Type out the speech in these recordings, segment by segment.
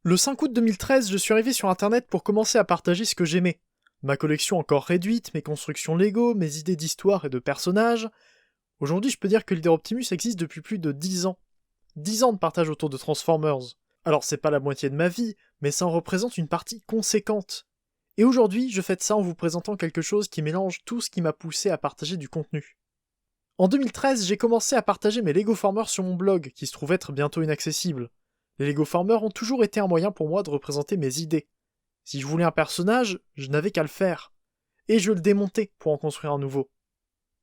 Le 5 août 2013, je suis arrivé sur internet pour commencer à partager ce que j'aimais. Ma collection encore réduite, mes constructions Lego, mes idées d'histoire et de personnages. Aujourd'hui, je peux dire que Leader Optimus existe depuis plus de 10 ans. 10 ans de partage autour de Transformers. Alors c'est pas la moitié de ma vie, mais ça en représente une partie conséquente. Et aujourd'hui, je fête ça en vous présentant quelque chose qui mélange tout ce qui m'a poussé à partager du contenu. En 2013, j'ai commencé à partager mes Lego Formers sur mon blog, qui se trouve être bientôt inaccessible. Les Lego Formers ont toujours été un moyen pour moi de représenter mes idées. Si je voulais un personnage, je n'avais qu'à le faire. Et je le démontais pour en construire un nouveau.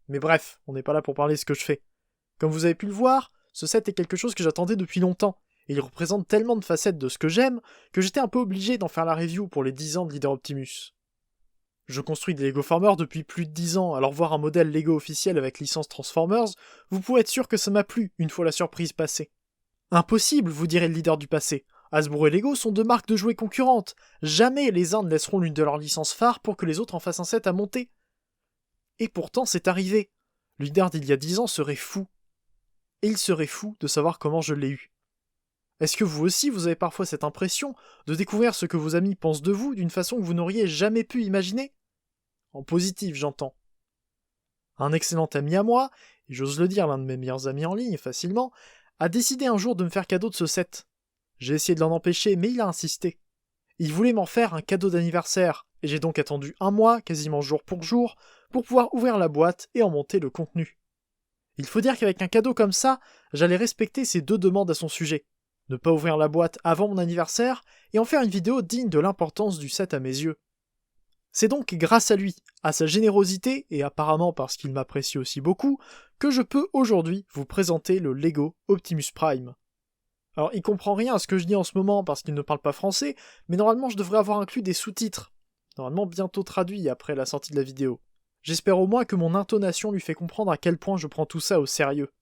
Mais bref, on n'est pas là pour parler de ce que je fais. Comme vous avez pu le voir, ce set est quelque chose que j'attendais depuis longtemps, et il représente tellement de facettes de ce que j'aime, que j'étais un peu obligé d'en faire la review pour les 10 ans de Leader Optimus. Je construis des Lego Formers depuis plus de 10 ans, alors voir un modèle Lego officiel avec licence Transformers, vous pouvez être sûr que ça m'a plu une fois la surprise passée. Impossible, vous direz le leader du passé. Hasbro et Lego sont deux marques de jouets concurrentes. Jamais les uns ne laisseront l'une de leurs licences phares pour que les autres en fassent un set à monter. Et pourtant, c'est arrivé. Le leader d'il y a 10 ans serait fou. Et il serait fou de savoir comment je l'ai eu. Est-ce que vous aussi, vous avez parfois cette impression de découvrir ce que vos amis pensent de vous d'une façon que vous n'auriez jamais pu imaginer ? En positif, j'entends. Un excellent ami à moi, et j'ose le dire, l'un de mes meilleurs amis en ligne, facilement, a décidé un jour de me faire cadeau de ce set. J'ai essayé de l'en empêcher, mais il a insisté. Il voulait m'en faire un cadeau d'anniversaire, et j'ai donc attendu un mois, quasiment jour pour jour, pour pouvoir ouvrir la boîte et en monter le contenu. Il faut dire qu'avec un cadeau comme ça, j'allais respecter ses deux demandes à son sujet. Ne pas ouvrir la boîte avant mon anniversaire, et en faire une vidéo digne de l'importance du set à mes yeux. C'est donc grâce à lui, à sa générosité, et apparemment parce qu'il m'apprécie aussi beaucoup, que je peux aujourd'hui vous présenter le Lego Optimus Prime. Alors il comprend rien à ce que je dis en ce moment parce qu'il ne parle pas français, mais normalement je devrais avoir inclus des sous-titres. Normalement bientôt traduits après la sortie de la vidéo. J'espère au moins que mon intonation lui fait comprendre à quel point je prends tout ça au sérieux.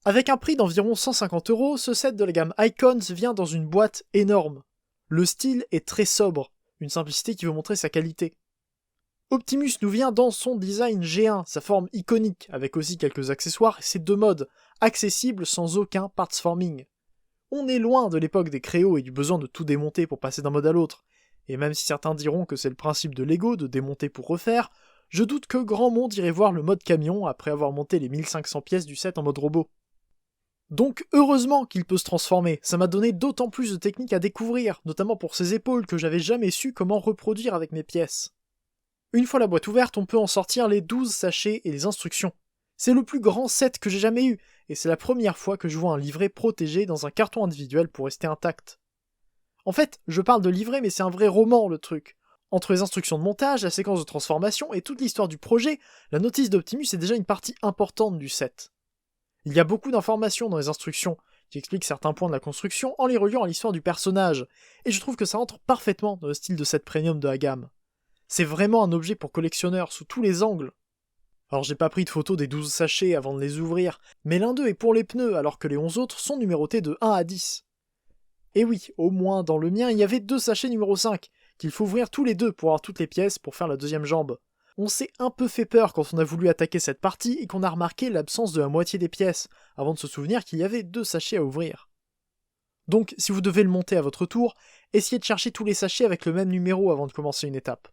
Avec un prix d'environ 150€, ce set de la gamme Icons vient dans une boîte énorme. Le style est très sobre, une simplicité qui veut montrer sa qualité. Optimus nous vient dans son design G1, sa forme iconique, avec aussi quelques accessoires et ses deux modes, accessibles sans aucun parts forming. On est loin de l'époque des créos et du besoin de tout démonter pour passer d'un mode à l'autre, et même si certains diront que c'est le principe de Lego de démonter pour refaire, je doute que grand monde irait voir le mode camion après avoir monté les 1500 pièces du set en mode robot. Donc heureusement qu'il peut se transformer, ça m'a donné d'autant plus de techniques à découvrir, notamment pour ses épaules que j'avais jamais su comment reproduire avec mes pièces. Une fois la boîte ouverte, on peut en sortir les 12 sachets et les instructions. C'est le plus grand set que j'ai jamais eu, et c'est la première fois que je vois un livret protégé dans un carton individuel pour rester intact. En fait, je parle de livret, mais c'est un vrai roman, le truc. Entre les instructions de montage, la séquence de transformation et toute l'histoire du projet, la notice d'Optimus est déjà une partie importante du set. Il y a beaucoup d'informations dans les instructions, qui expliquent certains points de la construction en les reliant à l'histoire du personnage, et je trouve que ça entre parfaitement dans le style de set premium de la gamme. C'est vraiment un objet pour collectionneurs sous tous les angles. Alors j'ai pas pris de photos des 12 sachets avant de les ouvrir, mais l'un d'eux est pour les pneus alors que les 11 autres sont numérotés de 1 à 10. Et oui, au moins dans le mien il y avait 2 sachets numéro 5, qu'il faut ouvrir tous les deux pour avoir toutes les pièces pour faire la deuxième jambe. On s'est un peu fait peur quand on a voulu attaquer cette partie et qu'on a remarqué l'absence de la moitié des pièces, avant de se souvenir qu'il y avait 2 sachets à ouvrir. Donc si vous devez le monter à votre tour, essayez de chercher tous les sachets avec le même numéro avant de commencer une étape.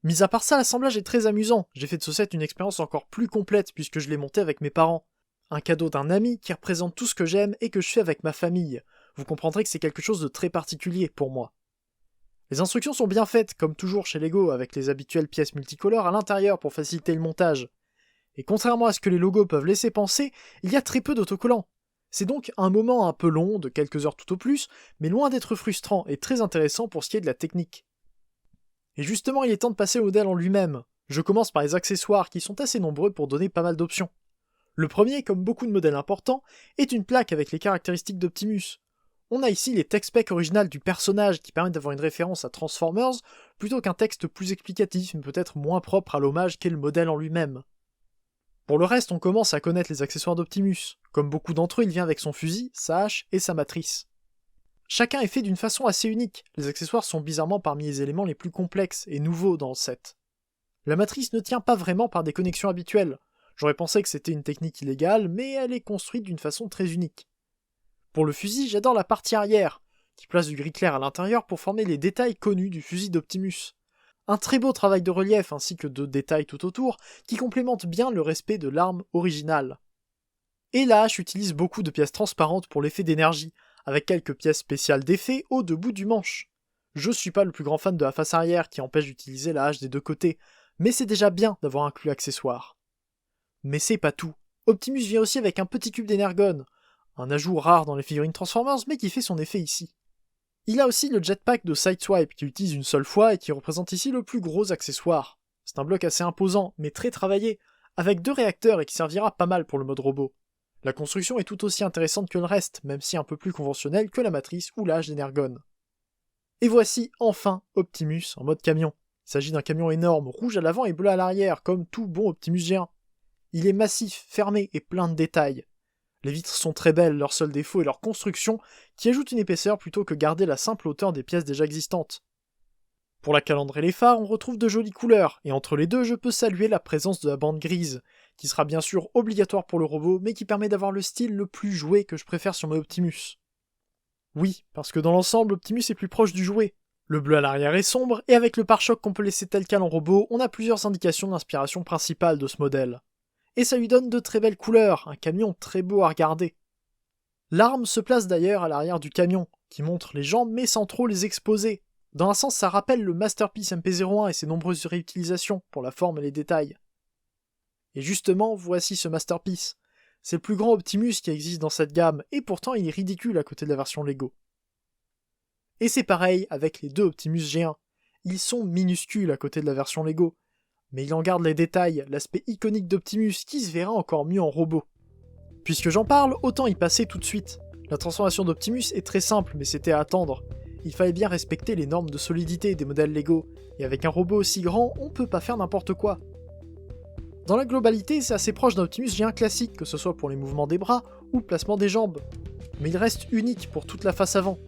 Mis à part ça, l'assemblage est très amusant. J'ai fait de ce set une expérience encore plus complète puisque je l'ai monté avec mes parents. Un cadeau d'un ami qui représente tout ce que j'aime et que je fais avec ma famille. Vous comprendrez que c'est quelque chose de très particulier pour moi. Les instructions sont bien faites, comme toujours chez Lego, avec les habituelles pièces multicolores à l'intérieur pour faciliter le montage. Et contrairement à ce que les logos peuvent laisser penser, il y a très peu d'autocollants. C'est donc un moment un peu long, de quelques heures tout au plus, mais loin d'être frustrant et très intéressant pour ce qui est de la technique. Et justement, il est temps de passer au modèle en lui-même. Je commence par les accessoires qui sont assez nombreux pour donner pas mal d'options. Le premier, comme beaucoup de modèles importants, est une plaque avec les caractéristiques d'Optimus. On a ici les text specs originales du personnage qui permettent d'avoir une référence à Transformers, plutôt qu'un texte plus explicatif mais peut-être moins propre à l'hommage qu'est le modèle en lui-même. Pour le reste, on commence à connaître les accessoires d'Optimus. Comme beaucoup d'entre eux, il vient avec son fusil, sa hache et sa matrice. Chacun est fait d'une façon assez unique, les accessoires sont bizarrement parmi les éléments les plus complexes et nouveaux dans le set. La matrice ne tient pas vraiment par des connexions habituelles, j'aurais pensé que c'était une technique illégale, mais elle est construite d'une façon très unique. Pour le fusil, j'adore la partie arrière, qui place du gris clair à l'intérieur pour former les détails connus du fusil d'Optimus. Un très beau travail de relief ainsi que de détails tout autour qui complémentent bien le respect de l'arme originale. Et la hache utilise beaucoup de pièces transparentes pour l'effet d'énergie, avec quelques pièces spéciales d'effet au debout du manche. Je suis pas le plus grand fan de la face arrière qui empêche d'utiliser la hache des deux côtés, mais c'est déjà bien d'avoir inclus l'accessoire. Mais c'est pas tout. Optimus vient aussi avec un petit cube d'énergone, un ajout rare dans les figurines Transformers mais qui fait son effet ici. Il a aussi le jetpack de Sideswipe qui utilise une seule fois et qui représente ici le plus gros accessoire. C'est un bloc assez imposant, mais très travaillé, avec 2 réacteurs et qui servira pas mal pour le mode robot. La construction est tout aussi intéressante que le reste, même si un peu plus conventionnelle que la matrice ou la hache d'énergone. Et voici enfin Optimus en mode camion. Il s'agit d'un camion énorme, rouge à l'avant et bleu à l'arrière, comme tout bon Optimus géant. Il est massif, fermé et plein de détails. Les vitres sont très belles, leur seul défaut est leur construction, qui ajoute une épaisseur plutôt que garder la simple hauteur des pièces déjà existantes. Pour la calandre et les phares, on retrouve de jolies couleurs, et entre les deux, je peux saluer la présence de la bande grise, qui sera bien sûr obligatoire pour le robot, mais qui permet d'avoir le style le plus jouet que je préfère sur mes Optimus. Oui, parce que dans l'ensemble, Optimus est plus proche du jouet. Le bleu à l'arrière est sombre, et avec le pare-choc qu'on peut laisser tel quel en robot, on a plusieurs indications d'inspiration principale de ce modèle. Et ça lui donne de très belles couleurs, un camion très beau à regarder. L'arme se place d'ailleurs à l'arrière du camion, qui montre les jambes mais sans trop les exposer. Dans un sens, ça rappelle le Masterpiece MP01 et ses nombreuses réutilisations pour la forme et les détails. Et justement, voici ce Masterpiece. C'est le plus grand Optimus qui existe dans cette gamme, et pourtant il est ridicule à côté de la version Lego. Et c'est pareil avec les 2 Optimus G1. Ils sont minuscules à côté de la version Lego, mais il en garde les détails, l'aspect iconique d'Optimus qui se verra encore mieux en robot. Puisque j'en parle, autant y passer tout de suite. La transformation d'Optimus est très simple, mais c'était à attendre. Il fallait bien respecter les normes de solidité des modèles Lego, et avec un robot aussi grand, on peut pas faire n'importe quoi. Dans la globalité, c'est assez proche d'un Optimus G1 classique, que ce soit pour les mouvements des bras ou le placement des jambes. Mais il reste unique pour toute la face avant.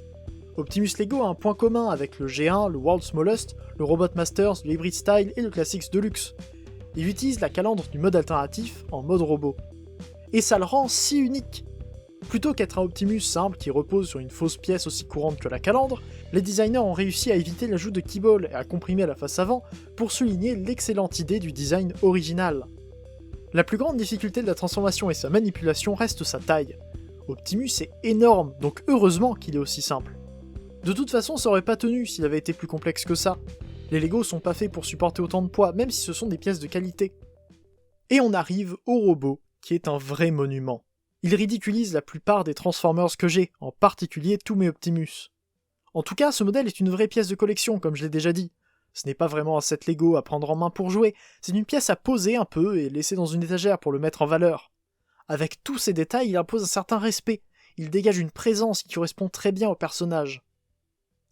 Optimus Lego a un point commun avec le G1, le World's Smallest, le Robot Masters, le Hybrid Style et le Classics Deluxe. Il utilise la calandre du mode alternatif en mode robot. Et ça le rend si unique. Plutôt qu'être un Optimus simple qui repose sur une fausse pièce aussi courante que la calandre, les designers ont réussi à éviter l'ajout de keyballs et à comprimer la face avant pour souligner l'excellente idée du design original. La plus grande difficulté de la transformation et sa manipulation reste sa taille. Optimus est énorme, donc heureusement qu'il est aussi simple. De toute façon, ça aurait pas tenu s'il avait été plus complexe que ça. Les Lego sont pas faits pour supporter autant de poids, même si ce sont des pièces de qualité. Et on arrive au robot, qui est un vrai monument. Il ridiculise la plupart des Transformers que j'ai, en particulier tous mes Optimus. En tout cas, ce modèle est une vraie pièce de collection, comme je l'ai déjà dit. Ce n'est pas vraiment un set Lego à prendre en main pour jouer, c'est une pièce à poser un peu et laisser dans une étagère pour le mettre en valeur. Avec tous ces détails, il impose un certain respect, il dégage une présence qui correspond très bien au personnage.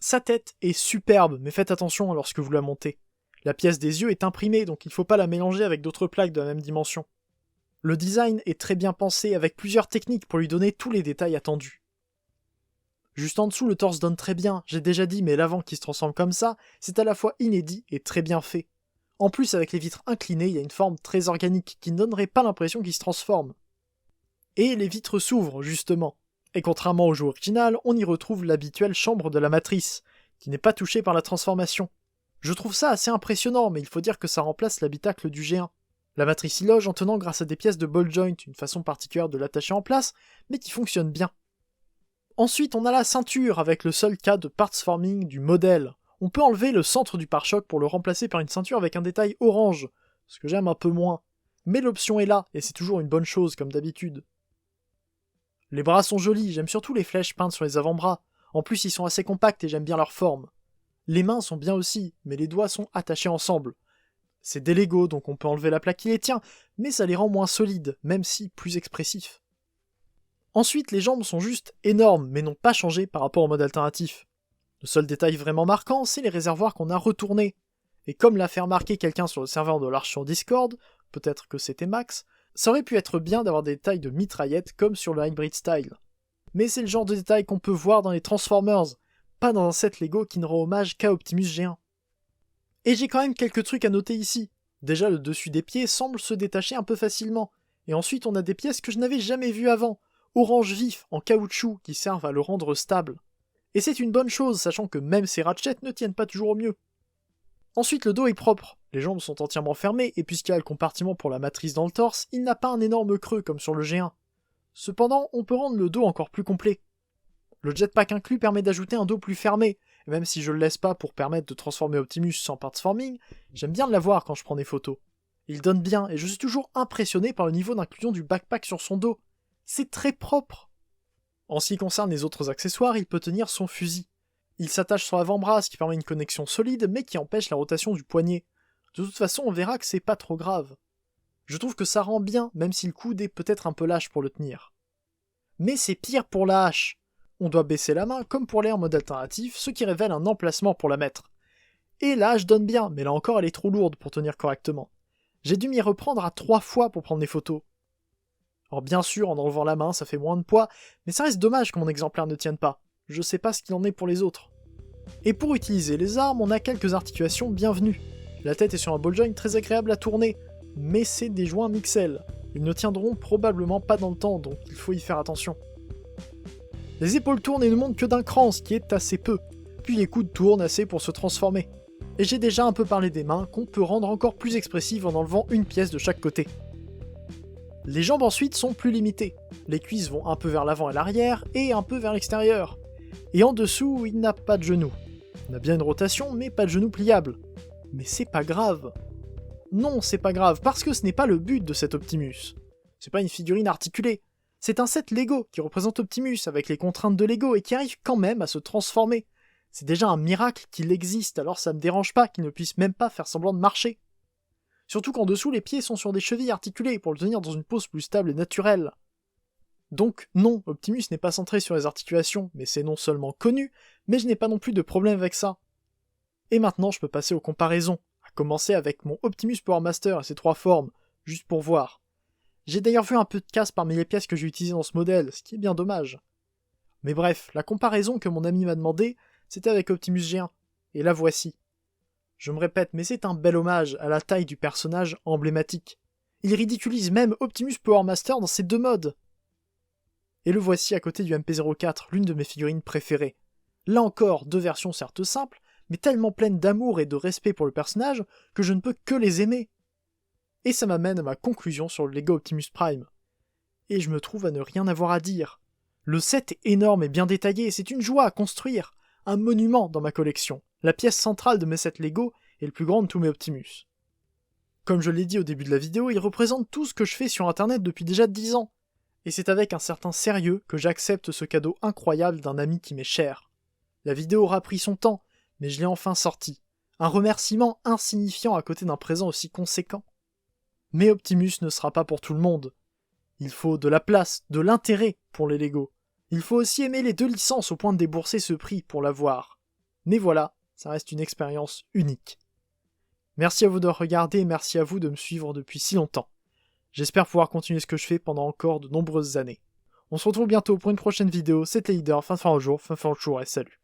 Sa tête est superbe, mais faites attention lorsque vous la montez. La pièce des yeux est imprimée, donc il ne faut pas la mélanger avec d'autres plaques de la même dimension. Le design est très bien pensé, avec plusieurs techniques pour lui donner tous les détails attendus. Juste en dessous, le torse donne très bien, j'ai déjà dit, mais l'avant qui se transforme comme ça, c'est à la fois inédit et très bien fait. En plus, avec les vitres inclinées, il y a une forme très organique, qui ne donnerait pas l'impression qu'il se transforme. Et les vitres s'ouvrent, justement. Et contrairement au jeu original, on y retrouve l'habituelle chambre de la matrice, qui n'est pas touchée par la transformation. Je trouve ça assez impressionnant, mais il faut dire que ça remplace l'habitacle du G1. La matrice y loge en tenant grâce à des pièces de ball joint, une façon particulière de l'attacher en place, mais qui fonctionne bien. Ensuite, on a la ceinture, avec le seul cas de parts forming du modèle. On peut enlever le centre du pare-choc pour le remplacer par une ceinture avec un détail orange, ce que j'aime un peu moins. Mais l'option est là, et c'est toujours une bonne chose, comme d'habitude. Les bras sont jolis, j'aime surtout les flèches peintes sur les avant-bras. En plus, ils sont assez compacts et j'aime bien leur forme. Les mains sont bien aussi, mais les doigts sont attachés ensemble. C'est des Lego, donc on peut enlever la plaque qui les tient, mais ça les rend moins solides, même si plus expressifs. Ensuite, les jambes sont juste énormes, mais n'ont pas changé par rapport au mode alternatif. Le seul détail vraiment marquant, c'est les réservoirs qu'on a retournés. Et comme l'a fait remarquer quelqu'un sur le serveur de l'Arche sur Discord, peut-être que c'était Max, ça aurait pu être bien d'avoir des détails de mitraillette comme sur le Hybrid Style. Mais c'est le genre de détail qu'on peut voir dans les Transformers, pas dans un set Lego qui ne rend hommage qu'à Optimus G1. Et j'ai quand même quelques trucs à noter ici. Déjà, le dessus des pieds semble se détacher un peu facilement, et ensuite on a des pièces que je n'avais jamais vues avant, orange vif en caoutchouc qui servent à le rendre stable. Et c'est une bonne chose, sachant que même ces Ratchet ne tiennent pas toujours au mieux. Ensuite, le dos est propre, les jambes sont entièrement fermées, et puisqu'il y a le compartiment pour la matrice dans le torse, il n'a pas un énorme creux comme sur le G1. Cependant, on peut rendre le dos encore plus complet. Le jetpack inclus permet d'ajouter un dos plus fermé, et même si je le laisse pas pour permettre de transformer Optimus sans partsforming, j'aime bien l'avoir quand je prends des photos. Il donne bien, et je suis toujours impressionné par le niveau d'inclusion du backpack sur son dos. C'est très propre. En ce qui concerne les autres accessoires, il peut tenir son fusil. Il s'attache sur l'avant-bras, ce qui permet une connexion solide, mais qui empêche la rotation du poignet. De toute façon, on verra que c'est pas trop grave. Je trouve que ça rend bien, même si le coude est peut-être un peu lâche pour le tenir. Mais c'est pire pour la hache. On doit baisser la main, comme pour aller en mode alternatif, ce qui révèle un emplacement pour la mettre. Et la hache donne bien, mais là encore elle est trop lourde pour tenir correctement. J'ai dû m'y reprendre à 3 fois pour prendre des photos. Alors bien sûr, en enlevant la main, ça fait moins de poids, mais ça reste dommage que mon exemplaire ne tienne pas. Je sais pas ce qu'il en est pour les autres. Et pour utiliser les armes, on a quelques articulations bienvenues. La tête est sur un ball joint très agréable à tourner, mais c'est des joints Mixel. Ils ne tiendront probablement pas dans le temps, donc il faut y faire attention. Les épaules tournent et ne montent que d'un cran, ce qui est assez peu. Puis les coudes tournent assez pour se transformer. Et j'ai déjà un peu parlé des mains, qu'on peut rendre encore plus expressives en enlevant une pièce de chaque côté. Les jambes ensuite sont plus limitées. Les cuisses vont un peu vers l'avant et l'arrière, et un peu vers l'extérieur. Et en dessous, il n'a pas de genoux. On a bien une rotation, mais pas de genoux pliables. Mais c'est pas grave. Non, c'est pas grave, parce que ce n'est pas le but de cet Optimus. C'est pas une figurine articulée. C'est un set Lego qui représente Optimus avec les contraintes de Lego et qui arrive quand même à se transformer. C'est déjà un miracle qu'il existe, alors ça me dérange pas qu'il ne puisse même pas faire semblant de marcher. Surtout qu'en dessous, les pieds sont sur des chevilles articulées pour le tenir dans une pose plus stable et naturelle. Donc non, Optimus n'est pas centré sur les articulations, mais c'est non seulement connu, mais je n'ai pas non plus de problème avec ça. Et maintenant je peux passer aux comparaisons, à commencer avec mon Optimus Power Master et ses 3 formes, juste pour voir. J'ai d'ailleurs vu un peu de casse parmi les pièces que j'ai utilisées dans ce modèle, ce qui est bien dommage. Mais bref, la comparaison que mon ami m'a demandé, c'était avec Optimus G1, et la voici. Je me répète, mais c'est un bel hommage à la taille du personnage emblématique. Il ridiculise même Optimus Power Master dans ses 2 modes. Et le voici à côté du MP04, l'une de mes figurines préférées. Là encore, 2 versions certes simples, mais tellement pleines d'amour et de respect pour le personnage que je ne peux que les aimer. Et ça m'amène à ma conclusion sur le Lego Optimus Prime. Et je me trouve à ne rien avoir à dire. Le set est énorme et bien détaillé, c'est une joie à construire, un monument dans ma collection. La pièce centrale de mes sets Lego est le plus grand de tous mes Optimus. Comme je l'ai dit au début de la vidéo, il représente tout ce que je fais sur internet depuis déjà 10 ans. Et c'est avec un certain sérieux que j'accepte ce cadeau incroyable d'un ami qui m'est cher. La vidéo aura pris son temps, mais je l'ai enfin sorti. Un remerciement insignifiant à côté d'un présent aussi conséquent. Mais Optimus ne sera pas pour tout le monde. Il faut de la place, de l'intérêt pour les Lego. Il faut aussi aimer les 2 licences au point de débourser ce prix pour l'avoir. Mais voilà, ça reste une expérience unique. Merci à vous de regarder et merci à vous de me suivre depuis si longtemps. J'espère pouvoir continuer ce que je fais pendant encore de nombreuses années. On se retrouve bientôt pour une prochaine vidéo, c'était Leader, fin de jour et salut.